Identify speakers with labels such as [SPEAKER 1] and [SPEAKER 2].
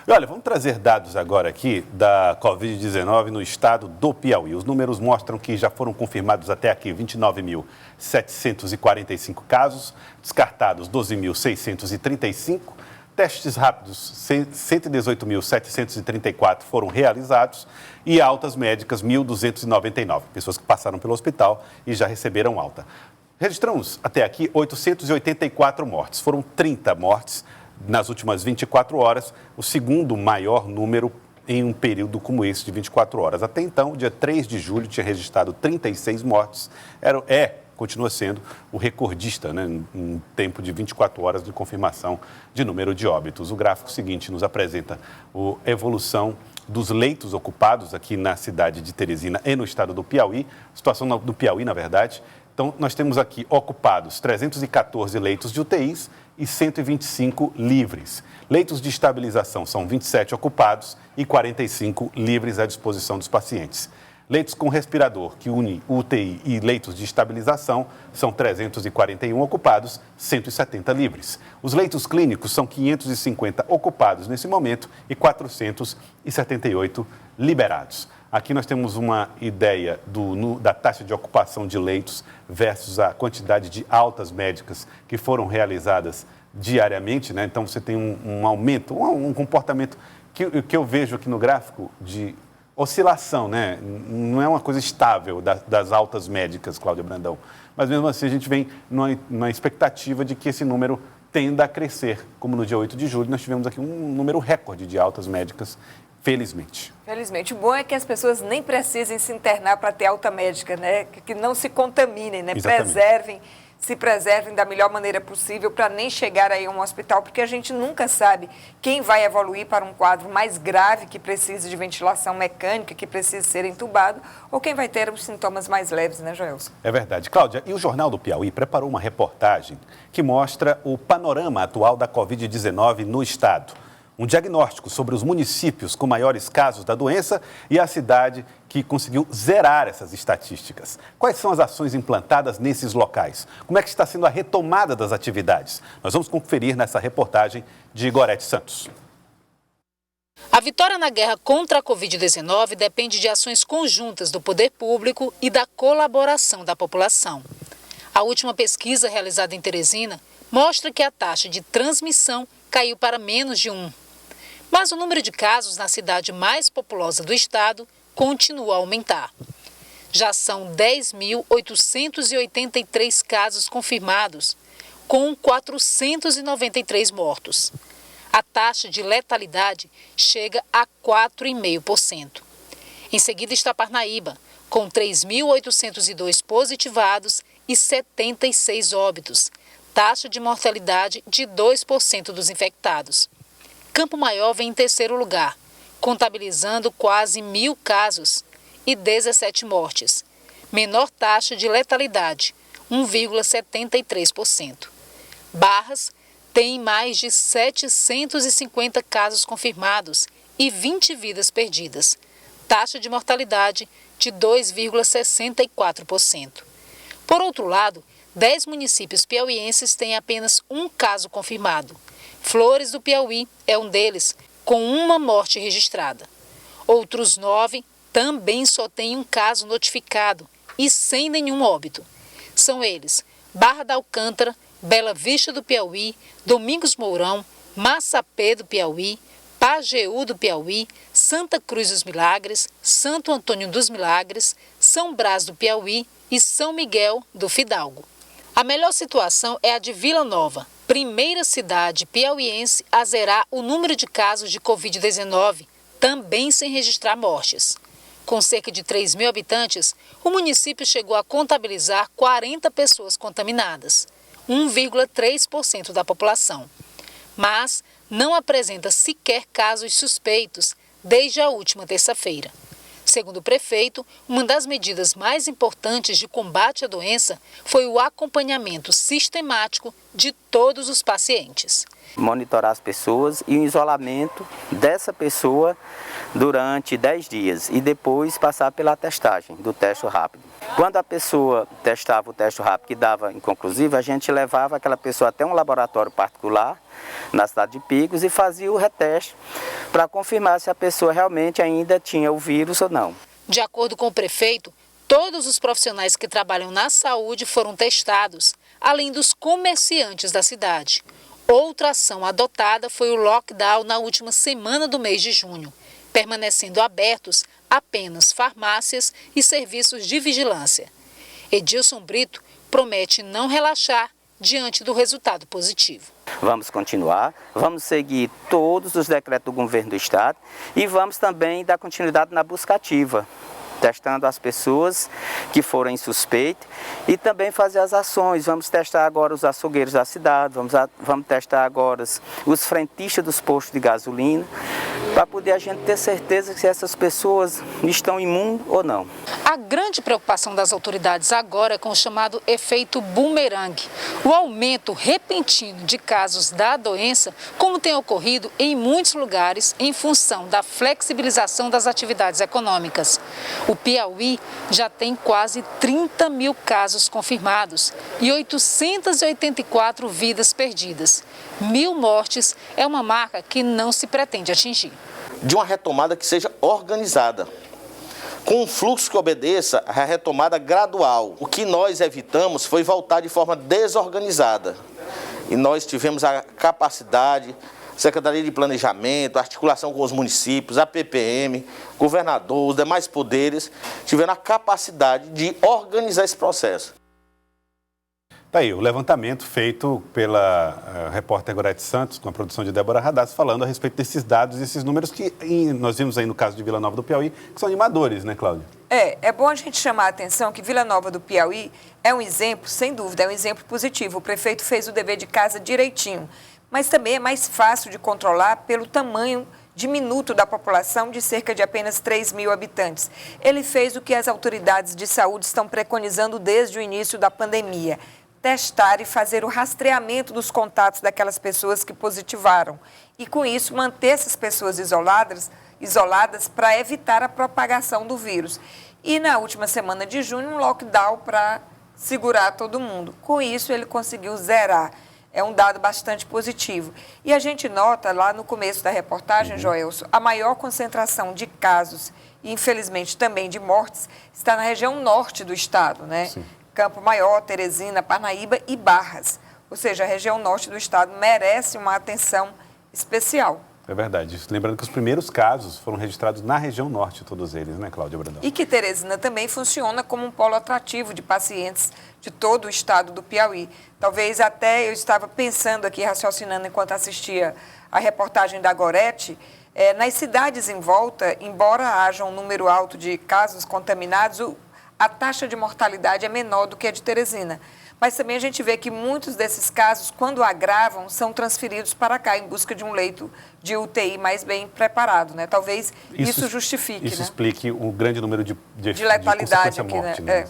[SPEAKER 1] E olha, vamos trazer dados agora aqui da Covid-19 no estado do Piauí. Os números mostram que já foram confirmados até aqui 29.745 casos, descartados 12.635, testes rápidos 118.734 foram realizados e altas médicas 1.299, pessoas que passaram pelo hospital e já receberam alta. Registramos até aqui 884 mortes, foram 30 mortes nas últimas 24 horas, o segundo maior número em um período como esse de 24 horas. Até então, dia 3 de julho, tinha registrado 36 mortes. Continua sendo o recordista, né, em tempo de 24 horas de confirmação de número de óbitos. O gráfico seguinte nos apresenta a evolução dos leitos ocupados aqui na cidade de Teresina e no estado do Piauí, situação do Piauí, na verdade. Então, nós temos aqui ocupados 314 leitos de UTIs e 125 livres. Leitos de estabilização são 27 ocupados e 45 livres à disposição dos pacientes. Leitos com respirador, que une UTI e leitos de estabilização, são 341 ocupados, 170 livres. Os leitos clínicos são 550 ocupados nesse momento e 478 liberados. Aqui nós temos uma ideia da taxa de ocupação de leitos versus a quantidade de altas médicas que foram realizadas diariamente, né? Então você tem um aumento, um comportamento que eu vejo aqui no gráfico de oscilação, né? Não é uma coisa estável das altas médicas, Cláudia Brandão. Mas mesmo assim a gente vem numa expectativa de que esse número tenda a crescer. Como no dia 8 de julho nós tivemos aqui um número recorde de altas médicas, felizmente.
[SPEAKER 2] Felizmente. O bom é que as pessoas nem precisem se internar para ter alta médica, né? Que não se contaminem, né? Se preservem da melhor maneira possível para nem chegar aí a um hospital, porque a gente nunca sabe quem vai evoluir para um quadro mais grave, que precise de ventilação mecânica, que precise ser entubado, ou quem vai ter os sintomas mais leves, né, Joelson?
[SPEAKER 1] É verdade. Cláudia, e o Jornal do Piauí preparou uma reportagem que mostra o panorama atual da Covid-19 no estado. Um diagnóstico sobre os municípios com maiores casos da doença e a cidade que conseguiu zerar essas estatísticas. Quais são as ações implantadas nesses locais? Como é que está sendo a retomada das atividades? Nós vamos conferir nessa reportagem de Gorete Santos.
[SPEAKER 3] A vitória na guerra contra a Covid-19 depende de ações conjuntas do poder público e da colaboração da população. A última pesquisa realizada em Teresina mostra que a taxa de transmissão caiu para menos de 1. Mas o número de casos na cidade mais populosa do estado continua a aumentar. Já são 10.883 casos confirmados, com 493 mortos. A taxa de letalidade chega a 4,5%. Em seguida está Parnaíba, com 3.802 positivados e 76 óbitos, taxa de mortalidade de 2% dos infectados. Campo Maior vem em terceiro lugar, contabilizando quase 1.000 casos e 17 mortes. Menor taxa de letalidade, 1,73%. Barras tem mais de 750 casos confirmados e 20 vidas perdidas. Taxa de mortalidade de 2,64%. Por outro lado, 10 municípios piauienses têm apenas um caso confirmado. Flores do Piauí é um deles, com uma morte registrada. Outros 9 também só têm um caso notificado e sem nenhum óbito. São eles: Barra da Alcântara, Bela Vista do Piauí, Domingos Mourão, Massapê do Piauí, Pajeú do Piauí, Santa Cruz dos Milagres, Santo Antônio dos Milagres, São Brás do Piauí e São Miguel do Fidalgo. A melhor situação é a de Vila Nova, primeira cidade piauiense a zerar o número de casos de Covid-19, também sem registrar mortes. Com cerca de 3.000 habitantes, o município chegou a contabilizar 40 pessoas contaminadas, 1,3% da população. Mas não apresenta sequer casos suspeitos desde a última terça-feira. Segundo o prefeito, uma das medidas mais importantes de combate à doença foi o acompanhamento sistemático de todos os pacientes.
[SPEAKER 4] Monitorar as pessoas e o isolamento dessa pessoa durante 10 dias e depois passar pela testagem do teste rápido. Quando a pessoa testava o teste rápido que dava inconclusivo, a gente levava aquela pessoa até um laboratório particular na cidade de Picos e fazia o reteste para confirmar se a pessoa realmente ainda tinha o vírus ou não.
[SPEAKER 3] De acordo com o prefeito, todos os profissionais que trabalham na saúde foram testados, além dos comerciantes da cidade. Outra ação adotada foi o lockdown na última semana do mês de junho, permanecendo abertos apenas farmácias e serviços de vigilância. Edilson Brito promete não relaxar diante do resultado positivo.
[SPEAKER 4] Vamos continuar, vamos seguir todos os decretos do governo do estado e vamos também dar continuidade na busca ativa, testando as pessoas que forem suspeitas e também fazer as ações. Vamos testar agora os açougueiros da cidade, vamos testar agora os frentistas dos postos de gasolina, para poder a gente ter certeza se essas pessoas estão imunes ou não.
[SPEAKER 3] A grande preocupação das autoridades agora é com o chamado efeito bumerangue, o aumento repentino de casos da doença, como tem ocorrido em muitos lugares em função da flexibilização das atividades econômicas. O Piauí já tem quase 30 mil casos confirmados e 884 vidas perdidas. 1.000 mortes é uma marca que não se pretende atingir.
[SPEAKER 5] De uma retomada que seja organizada, com um fluxo que obedeça à retomada gradual. O que nós evitamos foi voltar de forma desorganizada. E nós tivemos a capacidade, Secretaria de Planejamento, articulação com os municípios, a PPM, governador, os demais poderes, tiveram a capacidade de organizar esse processo.
[SPEAKER 1] Tá aí, o levantamento feito pela repórter Gorete Santos, com a produção de Débora Radaz, falando a respeito desses dados e esses números que nós vimos aí no caso de Vila Nova do Piauí, que são animadores, né, Cláudia?
[SPEAKER 2] É bom a gente chamar a atenção que Vila Nova do Piauí é um exemplo, sem dúvida, é um exemplo positivo. O prefeito fez o dever de casa direitinho, mas também é mais fácil de controlar pelo tamanho diminuto da população de cerca de apenas 3 mil habitantes. Ele fez o que as autoridades de saúde estão preconizando desde o início da pandemia: testar e fazer o rastreamento dos contatos daquelas pessoas que positivaram. E, com isso, manter essas pessoas isoladas para evitar a propagação do vírus. E, na última semana de junho, um lockdown para segurar todo mundo. Com isso, ele conseguiu zerar. É um dado bastante positivo. E a gente nota, lá no começo da reportagem, Joelson, a maior concentração de casos e, infelizmente, também de mortes está na região norte do estado, né? Sim. Campo Maior, Teresina, Parnaíba e Barras. Ou seja, a região norte do estado merece uma atenção especial.
[SPEAKER 1] É verdade. Lembrando que os primeiros casos foram registrados na região norte, todos eles, né, Cláudia Brandão?
[SPEAKER 2] E que Teresina também funciona como um polo atrativo de pacientes de todo o estado do Piauí. Talvez até eu estava pensando aqui, raciocinando enquanto assistia a reportagem da Gorete, nas cidades em volta, embora haja um número alto de casos contaminados, a taxa de mortalidade é menor do que a de Teresina. Mas também a gente vê que muitos desses casos, quando agravam, são transferidos para cá em busca de um leito de UTI mais bem preparado, né? Talvez isso justifique,
[SPEAKER 1] isso
[SPEAKER 2] né?
[SPEAKER 1] Explique o grande número de
[SPEAKER 2] letalidade
[SPEAKER 1] aqui,
[SPEAKER 2] morte,
[SPEAKER 1] né?